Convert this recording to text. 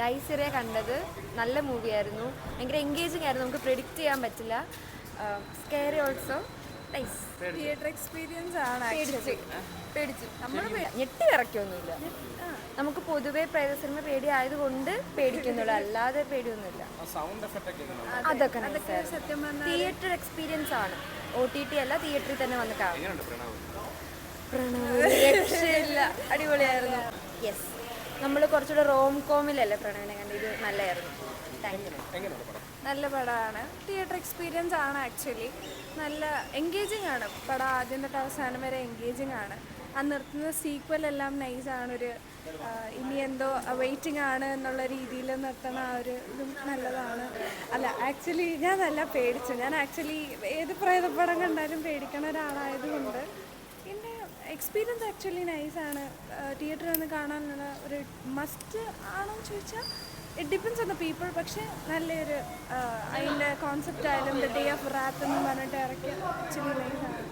ഡൈസിറെ കണ്ടത് നല്ല മൂവിയായിരുന്നു. ഭയങ്കര എൻഗേജിങ് ആയിരുന്നു. നമുക്ക് പ്രെഡിക്റ്റ് ചെയ്യാൻ പറ്റില്ല. Scary also nice. Theatre experience ആണ്. പേടിച്ചു. നമ്മൾ ഞെട്ടി ഇറക്കിയൊന്നുമില്ല. നമുക്ക് പൊതുവേ പ്രേത സിനിമ പേടിയായതുകൊണ്ട് പേടിക്കുന്നുള്ളൂ, അല്ലാതെ പേടിയൊന്നുമില്ല. അതൊക്കെ സത്യം പറഞ്ഞാൽ തിയേറ്റർ എക്സ്പീരിയൻസ് ആണ്. OTT അല്ല, തിയേറ്ററിൽ തന്നെ വന്ന് കാണും. രക്ഷയില്ല, അടിപൊളിയായിരുന്നു. യെസ്, നമ്മൾ കുറച്ചുകൂടെ റോം കോമിലല്ലേ പ്രണവിനെ കണ്ട്, ഇത് നല്ലതായിരുന്നു. നല്ല പടമാണ്. തിയേറ്റർ എക്സ്പീരിയൻസ് ആണ്. ആക്ച്വലി നല്ല എൻഗേജിങ് ആണ് പടം. ആദ്യം തൊട്ട് അവസാനം വരെ എൻഗേജിങ് ആണ്. ആ നിർത്തുന്ന സീക്വൽ എല്ലാം നൈസാണ്. ഇനി എന്തോ വെയിറ്റിംഗ് ആണ് എന്നുള്ള രീതിയിൽ നിർത്തണ ആ ഒരു ഇതും നല്ലതാണ്. അല്ല, ആക്ച്വലി ഞാൻ നല്ല പേടിച്ചു. ഞാൻ ആക്ച്വലി ഏത് പ്രേതപ്പടം കണ്ടാലും പേടിക്കണ ഒരാളായതുകൊണ്ട് പിന്നെ എക്സ്പീരിയൻസ് ആക്ച്വലി നൈസാണ്. തിയേറ്ററിൽ വന്ന് കാണാനുള്ള ഒരു മസ്റ്റ് ആണോ എന്ന് ചോദിച്ചാൽ it depends on the people. പക്ഷേ നല്ലൊരു അതിൻ്റെ കോൺസെപ്റ്റ് ആയാലും ദ ഡേ ഓഫ് റാത്ത് എന്ന് പറഞ്ഞിട്ട് ഇറക്കി ആക്ച്വലി നൈസാണ്.